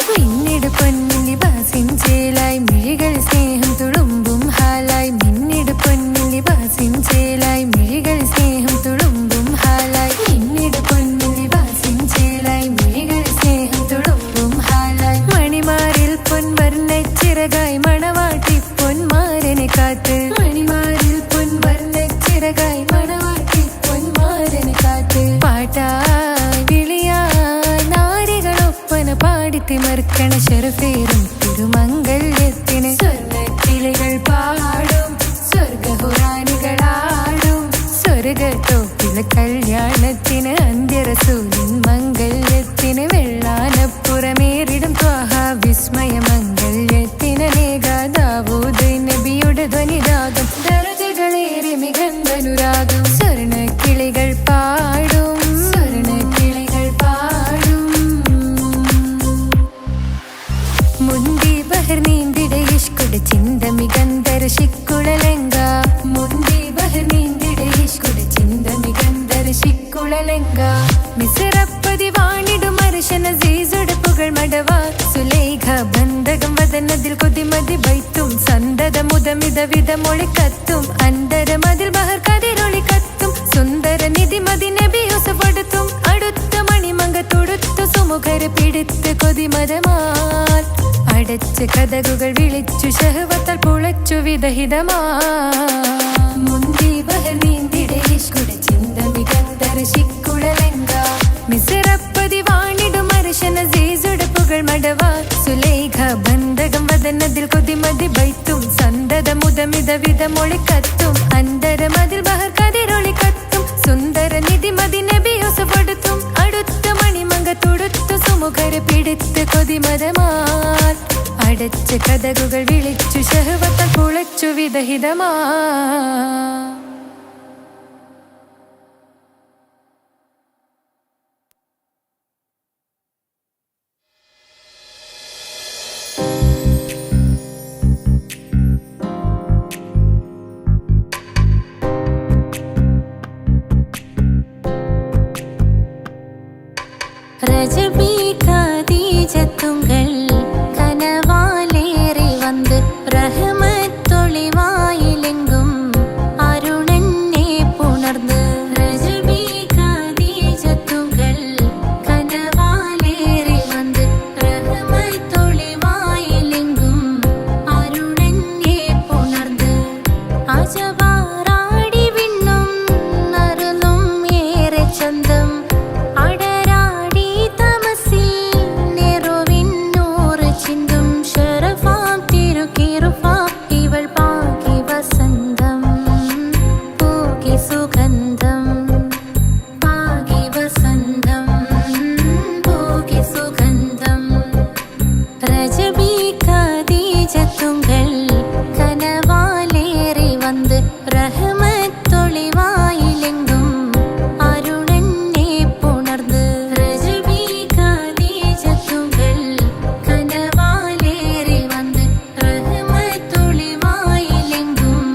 മിന്നിട് പൊന്നിൻ ലിബാസിൻ ചേലായി മിഴികൾ സ്നേഹം തുളുമ്പും ഹാലായി. മിന്നിട് പൊന്നിൻ ലിബാസിൻ ചേലായി മിഴികൾ സ്നേഹം തുളുമ്പും ഹാലായി. മിന്നിട് പൊന്നിൻ ലിബാസിൻ ചേലായി മിഴികൾ സ്നേഹം തുളുമ്പും ഹാലായി. മണിമാരിൽ പൊൻവർണ്ണച്ചിറകായി മണവാട്ടി പൊന്മാരനെ കാത്ത്. മണിമാരിൽ പൊൻവർണ്ണച്ചിറകായി മണവാട്ടി പൊന്മാരനെ കാത്ത്. പാട്ടായി വിളിയായി നാരികളൊപ്പന പാടിത്തിമർക്കണ ശരഫേറും തിരുമംഗല്യത്തിന്. സ്വർണ്ണക്കിളികൾ പാടും സ്വർഗഹുറാനികളാടും സ്വർഗത്തോപ്പിലെ കല്യാണത്തിന്. അന്ത്യറസൂലിൻ മംഗല്യത്തിന് വെള്ളാനപ്പുറമേറിടും ത്വാഹ വിസ്മയ മംഗല്യത്തിന്. ദാവൂദ് നബിയുടെ ധ്വനിരാഗം ദരജകളേറെ മികന്ധനുരാഗം. സ്വർണ്ണക്കിളികൾ പാടും സ്വർണ്ണക്കിളികൾ പാടും. മുന്തി ബഹർ നീന്തിട ഇഷ്കുട ചിന്ത മികന്ധര ശിക്കുളലങ്ക. മുന്തി ബഹർ നീന്തിട ഇഷ്കുട ചിന്ത മികന്ധര ശിക്കുളലങ്ക. മിസ്റപ്പതി വാണിടും അർശന സീസുടെ പുകൾ മടവ. സുലൈഖ ബന്ധകം വദനതിൽ കൊതിമതി ബൈത്തും സന്തത മുതമിത വിധമൊളി കത്തും. അന്തരമതിൽ ബഹർ കതിരൊളി കത്തും. സുന്ദര നിധിമതി നബി യൂസഫെടുത്തും. അടുത്ത മണിമങ്ക തൊടുത്തു സുമുഖര് പിടിത്ത് കൊതിമതമാൽ. അടച്ച കഥകുകൾ വിളിച്ചു ശഹവത്താൽ പുളച്ചു വിദഹിതമാ. മുന്തി ബഹർ നീന്തിട ഇഷ്കുട ചിന്ത മികന്ധര ശിക്കുളലങ്ക. മിസ്റപ്പതി വാണിടും അർശന സീസുടെ പുകൾ മടവ. സുലൈഖ ബന്ധകം വദനതിൽ കൊതിമതി ബൈത്തും സന്തത മുതമിത വിധമൊളി കത്തും. അന്തരമതിൽ ബഹർ കതിരൊളി കത്തും. സുന്ദര നിധിമതി നബി യൂസഫെടുത്തും. അടുത്ത മണിമങ്ക തൊടുത്തു സുമുഖര് പിടിത്ത് കൊതിമതമാൽ. അടച്ച കഥകുകൾ വിളിച്ചു ശഹവത്താൽ പുളച്ചു വിദഹിതമാ. தீஜத்துங்கள் கனவாலேறி வந்து ரஹமத்தொளிவாயிலெங்கும் அருணன்னே புணர்ந்து ரஜபி கதீஜத்துங்கள் கனவாலேறி வந்து ரஹமத்தொளிவாயிலெங்கும் அருணன்னே புணர்ந்து അജവാറാടി വിണ്ണും നറുന്നും ഏറെ ചന്തം അടരാടി തമസിൽ നെറുവിന്നൂറ് ചിന്തും ഷറഫാം തിരുക്കിറുഫാ ഇവൾ പാകി വസന്തം പൂകി സുഗന്ധം പാകി വസന്തം പൂകി സുഗന്ധം രജബി ഖദീജത്തുങ്ങൾ കനവാലേറി வந்து ரஹமத்தொளிவாயிலெங்கும் அருணன்னே புணர்ந்து ரஜபி கதீஜத்துங்கள் கனவாலேறி வந்து ரஹமத்தொளிவாயிலெங்கும்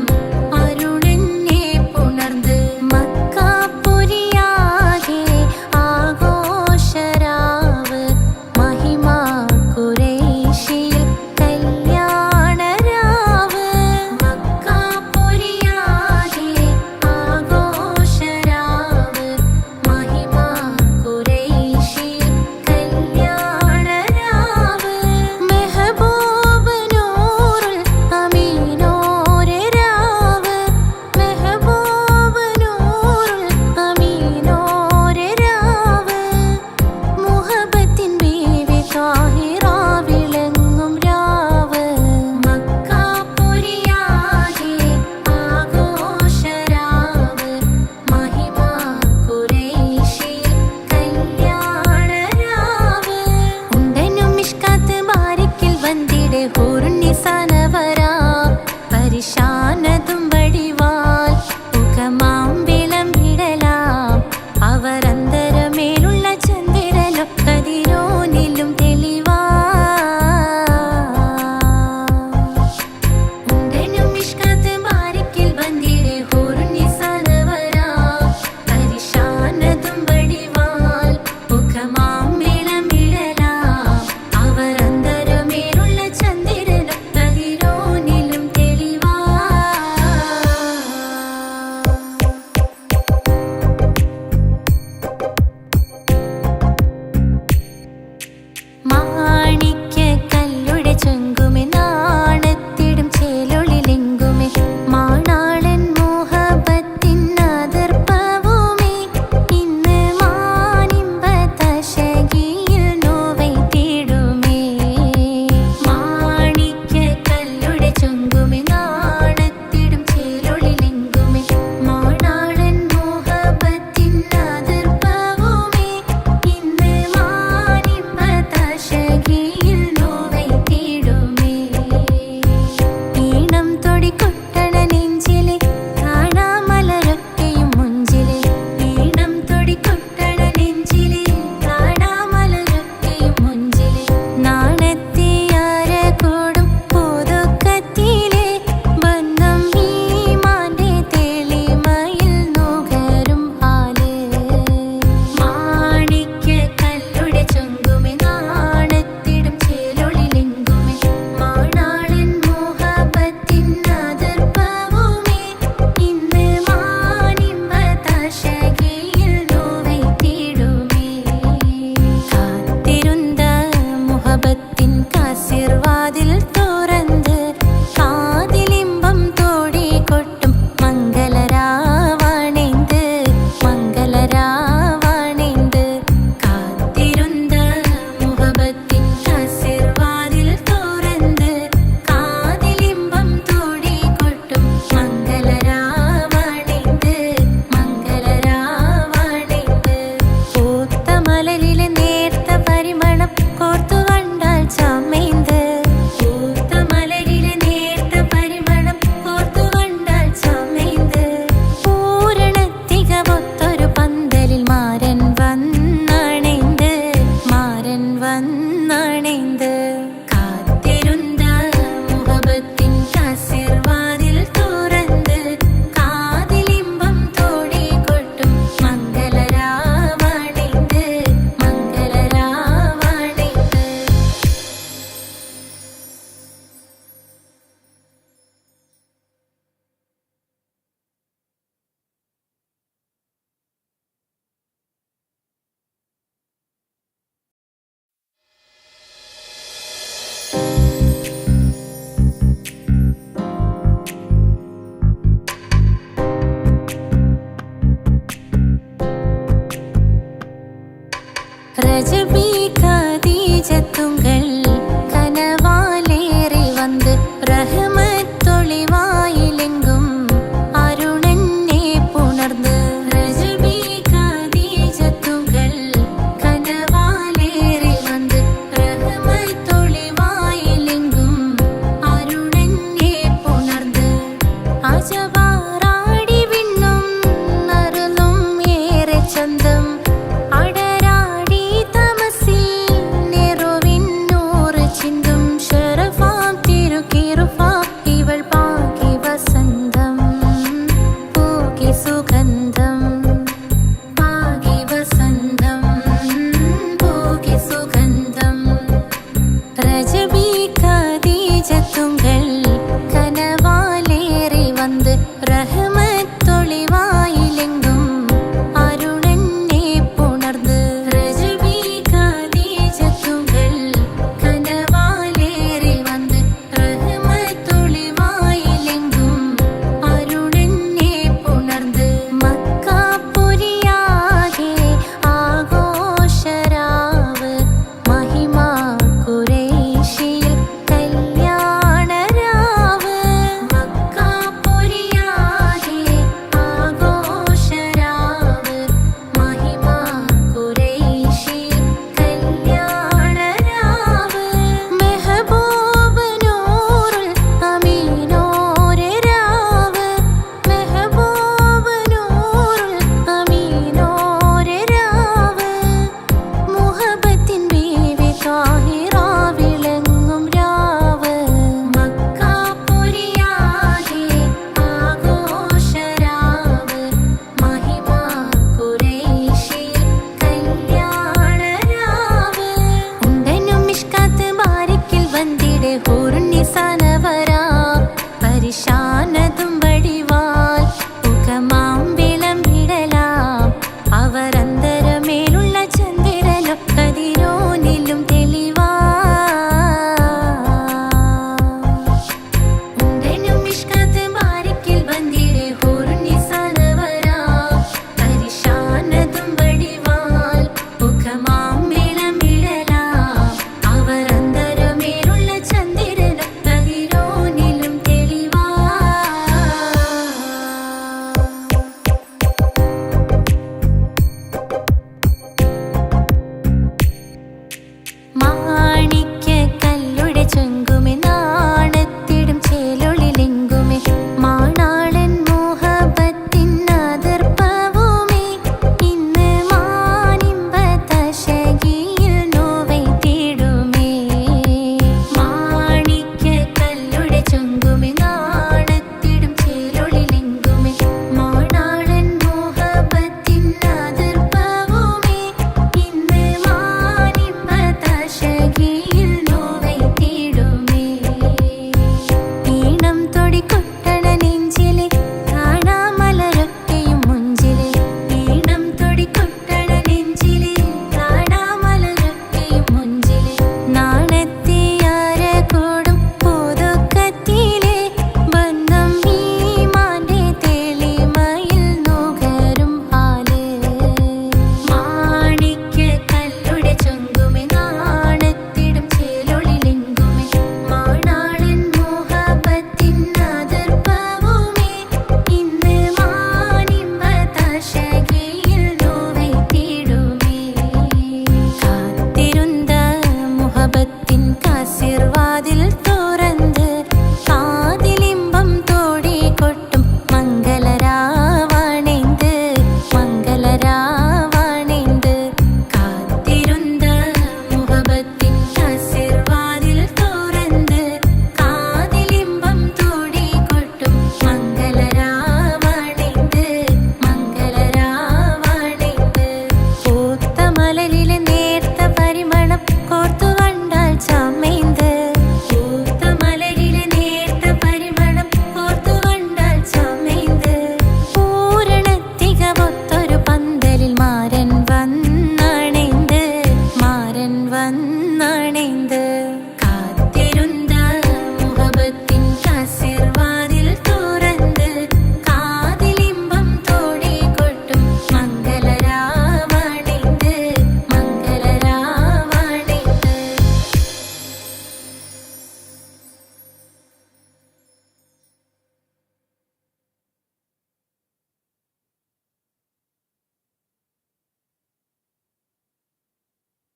அருணன்னே புணர்ந்து മക്കാപുരിയാകെ ആഘോഷരാവ് മഹിമാ ഖുറൈശിയിൽ കല്യാണരാവ് മക്കാപുരിയാകെ ആഘോഷരാവ് മഹിമാ ഖുറൈശിയിൽ കല്യാണരാവ് മെഹബൂബ് നൂറുൽ അമീനോരെ രാവ് മെഹബൂബ് നൂറുൽ അമീനോരെ രാവ് മുഹബത്തിൻ ബീവി താഹിറ വിളങ്ങും രാവ് മക്കാപുരിയാകെ ആഘോഷരാവ് മഹിമാ ഖുറൈശിയിൽ കല്യാണരാവ് ഉണ്ടനും മിഷ്കാത്ത് ബാരിക്കിൽ വന്നിടെ ഹൂറുന്നിസാനവരാ പരിശാനതും വടിവാൽ മുഖമാം വിളമ്പിടലാം അവരന്തരമേലുള്ള ചന്ദ്രനോ കതിരോനിലും തെളിവാ ഉണ്ടനും മിഷ്കാത്ത് ബാരിക്കിൽ വന്നിടെ ഹൂറുന്നിസാനവരാ പരിശാനതും വടിവാൽ മുഖമാം വിളമ്പിടലാം അവരന്തരമേലുള്ള ചന്ദ്രനോ കതിരോനിലും തെളിവാ മാണിക്യ കല്ലുടെ ചെങ്കുമെ നാണത്തിടും ചേലൊളിലെങ്കുമെ മാണാളൻ മോഹബത്തിൻ അതിർപ്പവുമേ ഇന്ന് മാനിമ്പ തശകിയിൽ നോവൈ തേടുമേ മാണിക്യ കല്ലുടെ ചെങ്കുമെ നാണത്തിടും ചേലൊളിലെങ്കുമെ മാണാളൻ മോഹബത്തിൻ അതിർപ്പവുമേ ഇന്ന് മാനിമ്പ തശകിയിൽ നോവൈ തേടുമേ ഈണം തൊടികൊട്ടണ നെഞ്ചിലെ കാണാമലരൊക്കെയും മുഞ്ചിലെ ഈണം തൊടികൊട്ടണ നെഞ്ചിലെ കാണാമലരൊക്കെയും മുഞ്ചിലെ നാണത്തിയാര കൂടും പുതുക്കത്തിലെ ബന്ധം ഈമാന്റെ തെളിമയിൽ നുകരും ആല് മാണിക്യ കല്ലുടെ ചെങ്കുമെ നാണത്തിടും ചേലൊളിലെങ്കുമെ മാണാളൻ മോഹബത്തിൻ അതിർപ്പവുമേ ഇന്ന് മാനിമ്പ തശകിയിൽ നോവൈ തേടുമേ കാത്തിരുந்த മുഹബത്തിൻ കാസിർവാതിൽ തുറന്ന് കാതിലിമ്പം തോടി കൊട്ടും മംഗളരാവണിന്ത് മംഗളരാവണിന്ത് കാത്തിരുந்த മുഹബത്തിൻ കാസിർവാതിൽ തുറന്ന് കാതിലിമ്പം തോടി കൊട്ടും മംഗളരാവണിന്ത് മംഗളരാവണിന്ത് പൂത്ത മലരിലെ നേർത്ത പരിമളം കോർത്തു കണ്ടാൽ ചമൈന്ത് പൂത്ത മലരിലെ നേർത്ത പരിമളം കോർത്തു കണ്ടാൽ ചമൈന്ത് പൂരണത്തികവൊത്തൊരു പന്തലിൽ മാരൻ വന്നണൈന്ത് മാരൻ വന്നണൈന്ത്